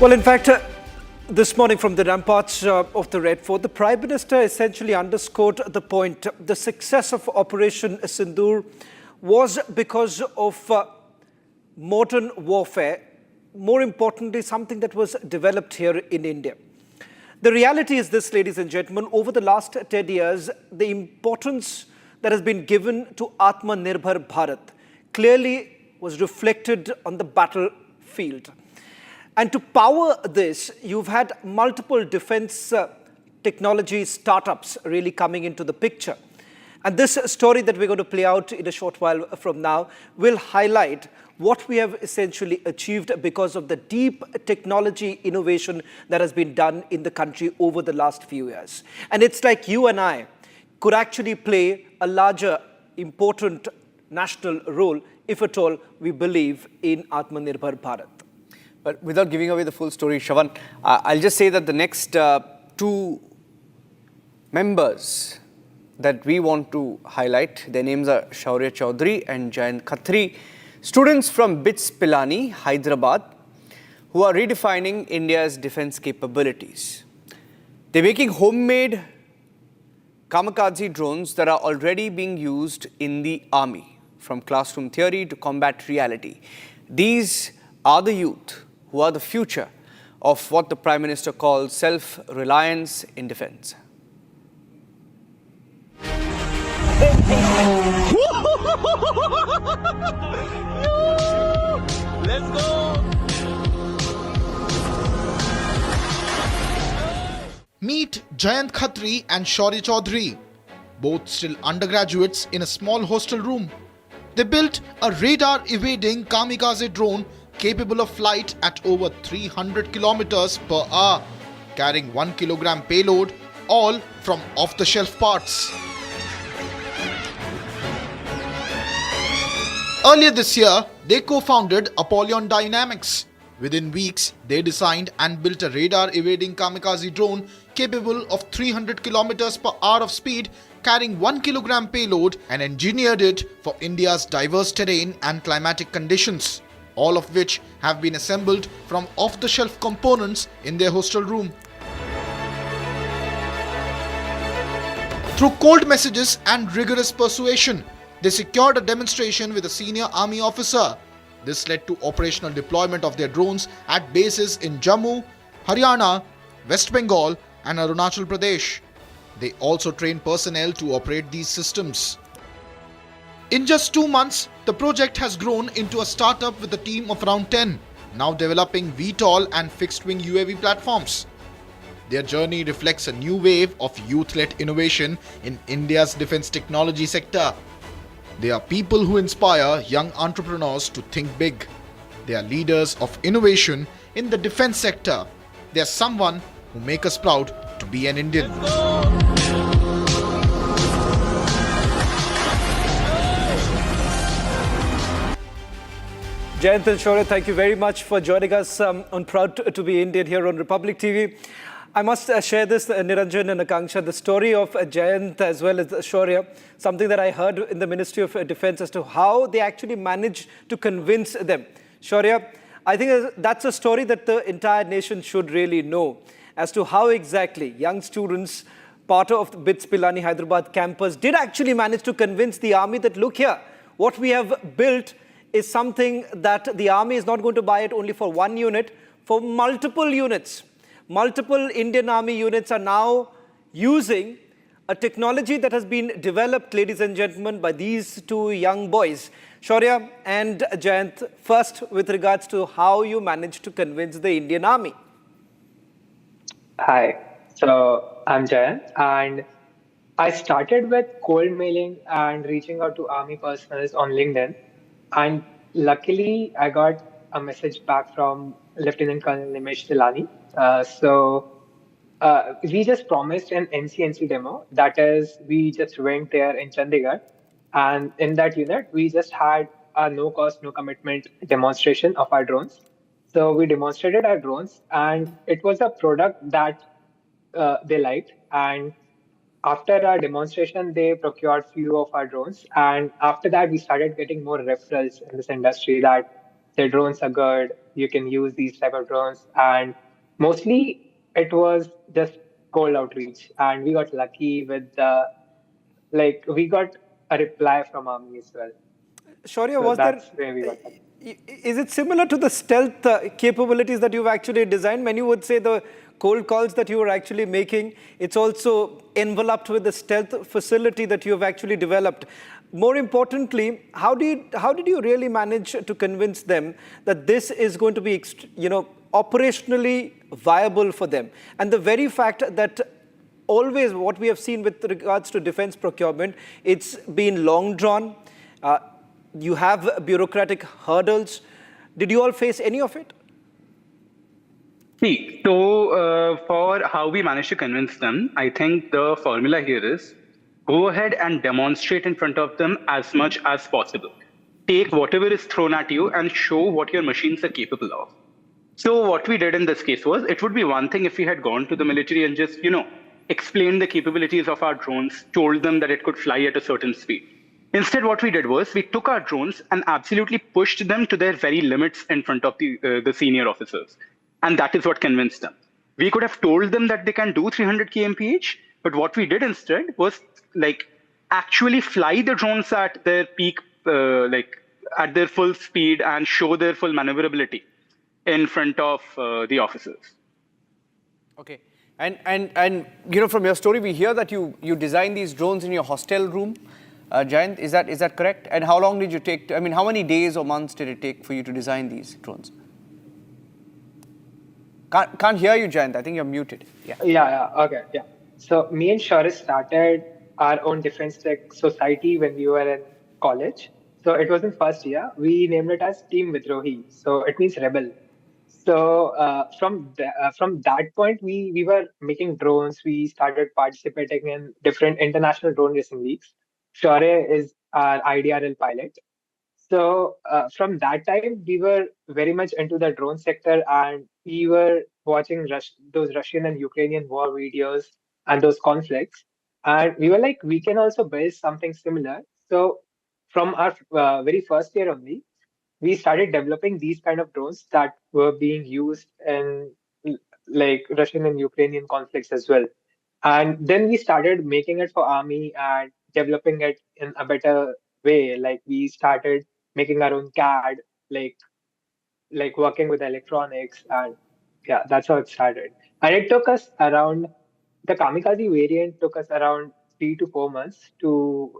Well, in fact, this morning from the ramparts of the Red Fort, the Prime Minister essentially underscored the point. The success of Operation Sindoor was because of modern warfare, more importantly, something that was developed here in India. The reality is this, ladies and gentlemen, over the last 10 years, the importance that has been given to Aatmanirbhar Bharat clearly was reflected on the battlefield. And to power this, you've had multiple defense technology startups really coming into the picture. And this story that we're going to play out in a short while from now will highlight what we have essentially achieved because of the deep technology innovation that has been done in the country over the last few years. And it's like you and I could actually play a larger, important national role, if at all we believe in Aatmanirbhar Bharat. But without giving away the full story, Shravan, I'll just say that the next two members that we want to highlight, their names are Sourya Choudhury and Jayant Khatri, students from BITS Pilani, Hyderabad, who are redefining India's defense capabilities. They're making homemade Kamikaze drones that are already being used in the army, from classroom theory to combat reality. These are the youth who are the future of what the Prime Minister calls self-reliance in defense. Let's go! Meet Jayant Khatri and Sourya Choudhury, both still undergraduates in a small hostel room. They built a radar-evading Kamikaze drone capable of flight at over 300 kilometers per hour, carrying 1 kilogram payload, all from off-the-shelf parts. Earlier this year, they co-founded Apollyon Dynamics. Within weeks, they designed and built a radar-evading Kamikaze drone capable of 300 kilometers per hour of speed, carrying 1 kilogram payload, and engineered it for India's diverse terrain and climatic conditions, all of which have been assembled from off-the-shelf components in their hostel room. Through cold messages and rigorous persuasion, they secured a demonstration with a senior army officer. This led to operational deployment of their drones at bases in Jammu, Haryana, West Bengal and Arunachal Pradesh. They also trained personnel to operate these systems. In just 2 months, the project has grown into a startup with a team of around 10, now developing VTOL and fixed-wing UAV platforms. Their journey reflects a new wave of youth-led innovation in India's defense technology sector. They are people who inspire young entrepreneurs to think big. They are leaders of innovation in the defense sector. They are someone who make us proud to be an Indian. Jayant and Sourya, thank you very much for joining us on Proud to be Indian here on Republic TV. I must share this, Niranjan and Akanksha, the story of Jayant as well as Sourya, something that I heard in the Ministry of Defense as to how they actually managed to convince them. Sourya, I think that's a story that the entire nation should really know as to how exactly young students, part of the BITS Pilani Hyderabad campus, did actually manage to convince the army that, look here, what we have built is something that the army is not going to buy it only for one unit, for multiple units. Multiple Indian Army units are now using a technology that has been developed, ladies and gentlemen, by these two young boys. Sourya and Jayant, first with regards to how you managed to convince the Indian Army. Hi, so I'm Jayant, and I started with cold mailing and reaching out to army personnel on LinkedIn. And luckily, I got a message back from Lieutenant Colonel Nimesh Tilani. We just promised an NCNC demo. That is, we just went there in Chandigarh. And in that unit, we just had a no cost, no commitment demonstration of our drones. So we demonstrated our drones, and it was a product that they liked. And after our demonstration, they procured few of our drones. And after that, we started getting more referrals in this industry that their drones are good, you can use these type of drones. And mostly it was just cold outreach. And we got lucky with we got a reply from Army as well. Shaurya, So was there, that's where we got lucky. is it similar to the stealth capabilities that you've actually designed? When you would say the cold calls that you were actually making, it's also enveloped with the stealth facility that you have actually developed. More importantly, how did you really manage to convince them that this is going to be, operationally viable for them? And the very fact that always what we have seen with regards to defense procurement, it's been long drawn. You have bureaucratic hurdles. Did you all face any of it? See, so for how we managed to convince them, I think the formula here is go ahead and demonstrate in front of them as much as possible. Take whatever is thrown at you and show what your machines are capable of. So what we did in this case was, it would be one thing if we had gone to the military and just, explained the capabilities of our drones, told them that it could fly at a certain speed. Instead, what we did was we took our drones and absolutely pushed them to their very limits in front of the senior officers. And that is what convinced them. We could have told them that they can do 300 kmph, but what we did instead was actually fly the drones at their peak, at their full speed and show their full maneuverability in front of the officers. Okay. And from your story, we hear that you designed these drones in your hostel room. Jayant, is that correct? And how long did you take? How many days or months did it take for you to design these drones? Can't hear you, Jayant. I think you're muted. Okay. So me and Shoris started our own defense tech society when we were in college. So it was in first year. We named it as Team Vidrohi. So it means rebel. So from that point, we were making drones. We started participating in different international drone racing leagues. Shore is our IDRL pilot. So from that time, we were very much into the drone sector, and we were watching those Russian and Ukrainian war videos and those conflicts. And we were like, we can also build something similar. So from our very first year only, we started developing these kind of drones that were being used in Russian and Ukrainian conflicts as well. And then we started making it for army and developing it in a better way. Like we started making our own CAD, working with electronics, and yeah, that's how it started. And it took us around the Kamikaze variant took us around 3 to 4 months to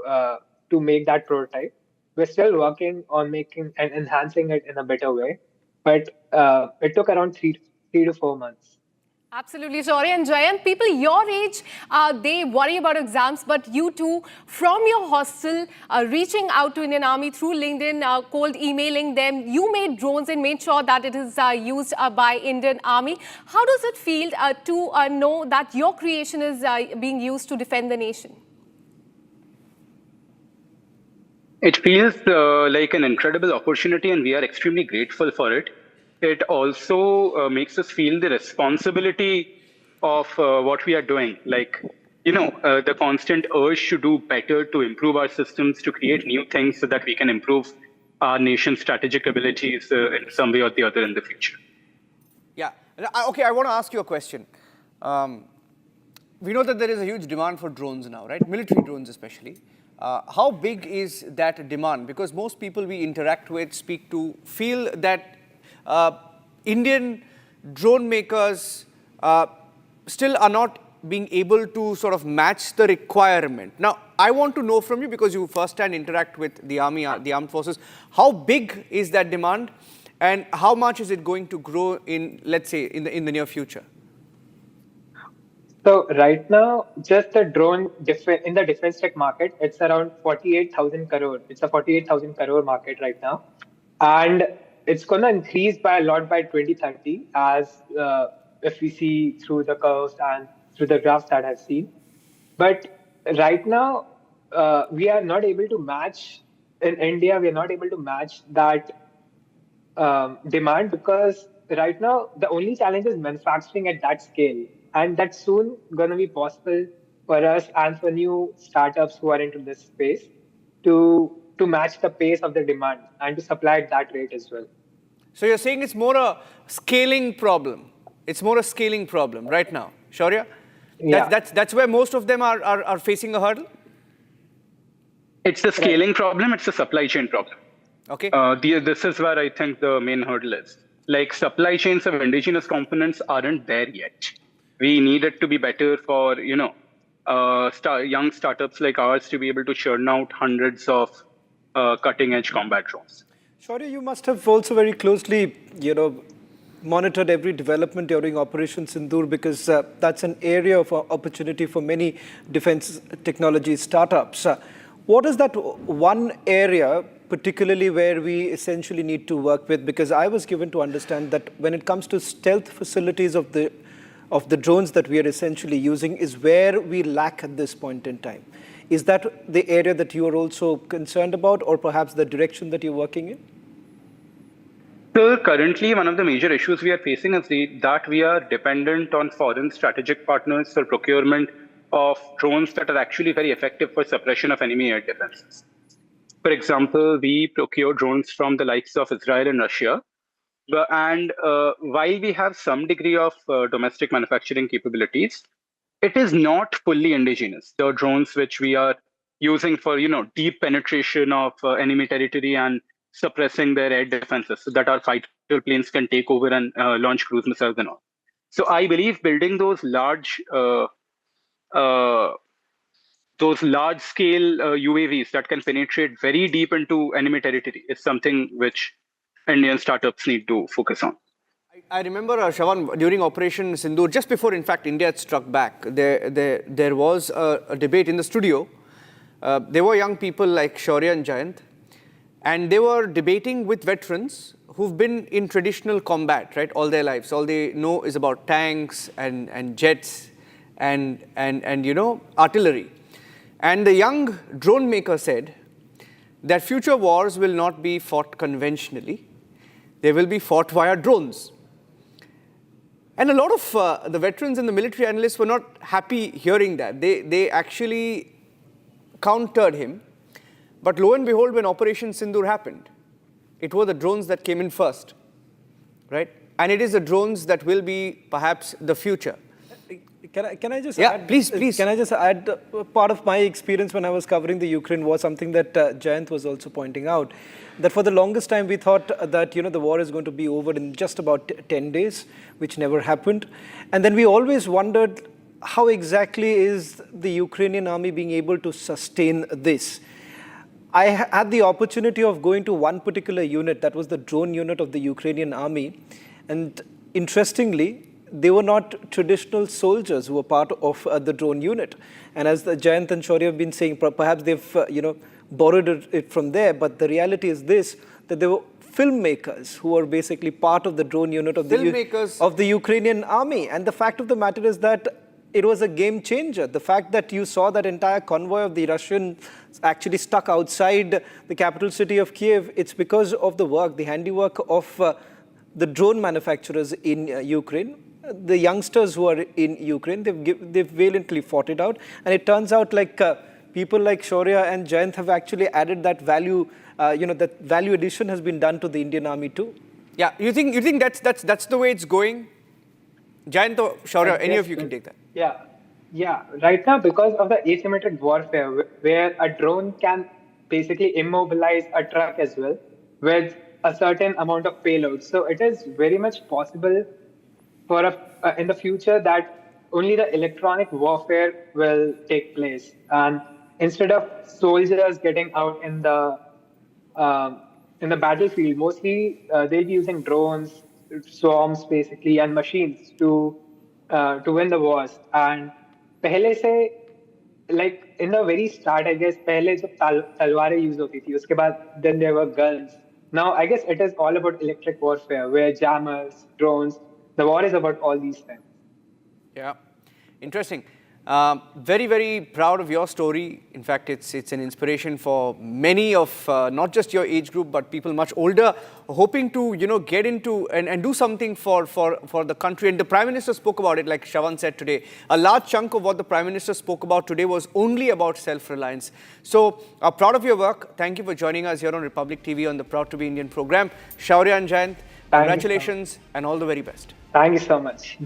make that prototype. We're still working on making and enhancing it in a better way, but it took around 3 to 4 months. Absolutely, Shaurya and Jayant. People your age, they worry about exams, but you too, from your hostel, reaching out to Indian Army through LinkedIn, cold emailing them, you made drones and made sure that it is used by Indian Army. How does it feel to know that your creation is being used to defend the nation? It feels like an incredible opportunity, and we are extremely grateful for it. It also makes us feel the responsibility of what we are doing. The constant urge to do better, to improve our systems, to create new things so that we can improve our nation's strategic abilities in some way or the other in the future. Yeah. Okay, I want to ask you a question. We know that there is a huge demand for drones now, right? Military drones especially. How big is that demand? Because most people we interact with, speak to, feel that Indian drone makers still are not being able to sort of match the requirement. Now, I want to know from you, because you firsthand interact with the army, the armed forces, how big is that demand and how much is it going to grow in, let's say, in the near future? So right now, just the drone in the defense tech market, it's around 48,000 crore. It's a 48,000 crore market right now. And it's going to increase by a lot by 2030, as if we see through the curves and through the graphs that I've seen. But right now, we are not able to match, in India, we are not able to match that demand, because right now, the only challenge is manufacturing at that scale. And that's soon going to be possible for us and for new startups who are into this space to match the pace of the demand and to supply at that rate as well. So you're saying it's more a scaling problem. It's more a scaling problem right now. Shaurya? Yeah. That's where most of them are facing a hurdle? It's a scaling problem. It's a supply chain problem. Okay. This is where I think the main hurdle is. Like supply chains of indigenous components aren't there yet. We need it to be better for, young startups like ours to be able to churn out hundreds of cutting edge combat drones. Shaurya, you must have also very closely, monitored every development during Operation Sindoor because that's an area of opportunity for many defense technology startups. What is that one area particularly where we essentially need to work with? Because I was given to understand that when it comes to stealth facilities of the drones that we are essentially using is where we lack at this point in time. Is that the area that you are also concerned about, or perhaps the direction that you're working in? So currently, one of the major issues we are facing is that we are dependent on foreign strategic partners for procurement of drones that are actually very effective for suppression of enemy air defenses. For example, we procure drones from the likes of Israel and Russia. And while we have some degree of domestic manufacturing capabilities, it is not fully indigenous. The drones which we are using for deep penetration of enemy territory and suppressing their air defenses, so that our fighter planes can take over and launch cruise missiles and all. So I believe building those large scale UAVs that can penetrate very deep into enemy territory is something which Indian startups need to focus on. I remember, Shravan, during Operation Sindoor, just before, in fact, India had struck back, there was a debate in the studio. There were young people like Shaurya and Jayant, and they were debating with veterans who've been in traditional combat, right, all their lives. All they know is about tanks and jets and artillery. And the young drone maker said that future wars will not be fought conventionally. They will be fought via drones. And a lot of the veterans and the military analysts were not happy hearing that. They actually countered him. But lo and behold, when Operation Sindoor happened, it were the drones that came in first, right? And it is the drones that will be perhaps the future. Can I just add? Please. Can I just add part of my experience when I was covering the Ukraine war, something that Jayant was also pointing out, that for the longest time we thought that the war is going to be over in just about 10 days, which never happened. And then we always wondered how exactly is the Ukrainian army being able to sustain this. I had the opportunity of going to one particular unit, that was the drone unit of the Ukrainian army. And interestingly, they were not traditional soldiers who were part of the drone unit. And as the Jayant and Shaurya have been saying, perhaps they've borrowed it from there. But the reality is this, that there were filmmakers who were basically part of the drone unit of the Ukrainian army. And the fact of the matter is that it was a game changer. The fact that you saw that entire convoy of the Russians actually stuck outside the capital city of Kiev, it's because of the work, the handiwork of the drone manufacturers in Ukraine. The youngsters who are in Ukraine, they've valiantly fought it out. And it turns out like people like Shaurya and Jayant have actually added that value, that value addition has been done to the Indian army too. Yeah, you think that's the way it's going? Jayant or Shaurya, any of you can take that. Yeah. Right now, because of the asymmetric warfare, where a drone can basically immobilize a truck as well with a certain amount of payload. So it is very much possible for in the future that only the electronic warfare will take place, and instead of soldiers getting out in the battlefield, mostly they'll be using drones, swarms basically, and machines to win the wars. And पहले से, like in the very start, I guess पहले जब तलवारें use होती थी, उसके बाद then there were guns. Now I guess it is all about electric warfare, where jammers, drones. The war is about all these things. Yeah, interesting. Very, very proud of your story. In fact, it's an inspiration for many of not just your age group, but people much older, hoping to get into and do something for the country. And the Prime Minister spoke about it, like Shravan said today. A large chunk of what the Prime Minister spoke about today was only about self-reliance. So, proud of your work. Thank you for joining us here on Republic TV on the Proud to be Indian program. Shaurya and Jayant, congratulations and all the very best. Thank you so much.